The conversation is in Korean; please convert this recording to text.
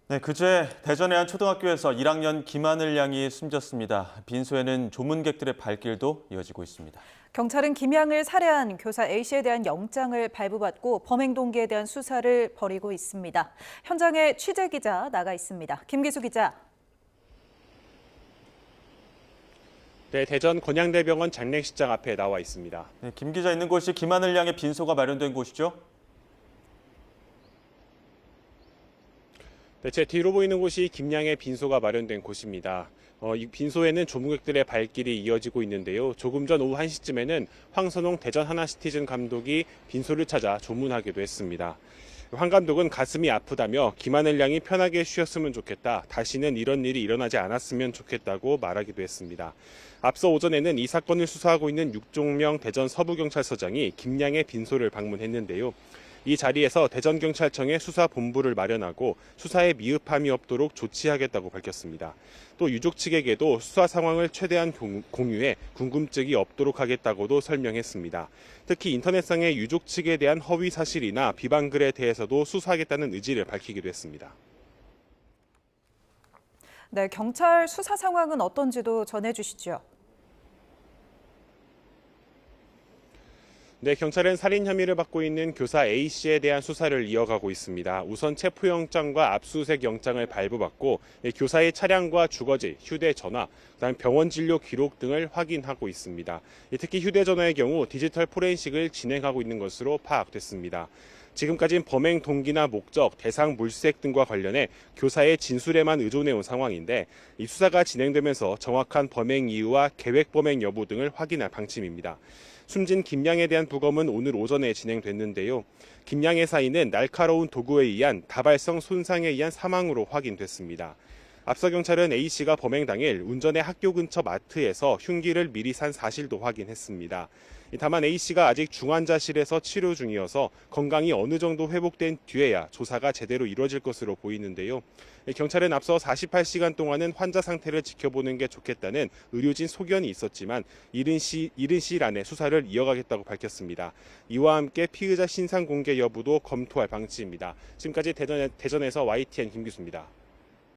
네, 그제 대전의 한 초등학교에서 1학년 김하늘 양이 숨졌습니다. 빈소에는 조문객들의 발길도 이어지고 있습니다. 경찰은 김양을 살해한 교사 A씨에 대한 영장을 발부받고 범행 동기에 대한 수사를 벌이고 있습니다. 현장에 취재 기자 나가 있습니다. 김기수 기자. 네, 대전 권양대병원 장례식장 앞에 나와 있습니다. 네, 김 기자 있는 곳이 김하늘 양의 빈소가 마련된 곳이죠? 네, 제 뒤로 보이는 곳이 김양의 빈소가 마련된 곳입니다. 이 빈소에는 조문객들의 발길이 이어지고 있는데요. 조금 전 오후 1시쯤에는 황선홍 대전 하나시티즌 감독이 빈소를 찾아 조문하기도 했습니다. 황 감독은 가슴이 아프다며 김하늘 양이 편하게 쉬었으면 좋겠다. 다시는 이런 일이 일어나지 않았으면 좋겠다고 말하기도 했습니다. 앞서 오전에는 이 사건을 수사하고 있는 육종명 대전 서부경찰서장이 김양의 빈소를 방문했는데요. 이 자리에서 대전경찰청에 수사본부를 마련하고 수사에 미흡함이 없도록 조치하겠다고 밝혔습니다. 또 유족 측에게도 수사 상황을 최대한 공유해 궁금증이 없도록 하겠다고도 설명했습니다. 특히 인터넷상의 유족 측에 대한 허위 사실이나 비방글에 대해서도 수사하겠다는 의지를 밝히기도 했습니다. 네, 경찰 수사 상황은 어떤지도 전해주시죠. 네, 경찰은 살인 혐의를 받고 있는 교사 A씨에 대한 수사를 이어가고 있습니다. 우선 체포영장과 압수수색 영장을 발부받고 교사의 차량과 주거지, 휴대전화, 그다음 병원 진료 기록 등을 확인하고 있습니다. 특히 휴대전화의 경우 디지털 포렌식을 진행하고 있는 것으로 파악됐습니다. 지금까지는 범행 동기나 목적, 대상 물색 등과 관련해 교사의 진술에만 의존해온 상황인데 이 수사가 진행되면서 정확한 범행 이유와 계획 범행 여부 등을 확인할 방침입니다. 숨진 김양에 대한 부검은 오늘 오전에 진행됐는데요. 김양의 사인은 날카로운 도구에 의한 다발성 손상에 의한 사망으로 확인됐습니다. 앞서 경찰은 A씨가 범행 당일 운전해 학교 근처 마트에서 흉기를 미리 산 사실도 확인했습니다. 다만 A씨가 아직 중환자실에서 치료 중이어서 건강이 어느 정도 회복된 뒤에야 조사가 제대로 이루어질 것으로 보이는데요. 경찰은 앞서 48시간 동안은 환자 상태를 지켜보는 게 좋겠다는 의료진 소견이 있었지만 이른 시일 안에 수사를 이어가겠다고 밝혔습니다. 이와 함께 피의자 신상 공개 여부도 검토할 방침입니다. 지금까지 대전에서 YTN 김기수입니다.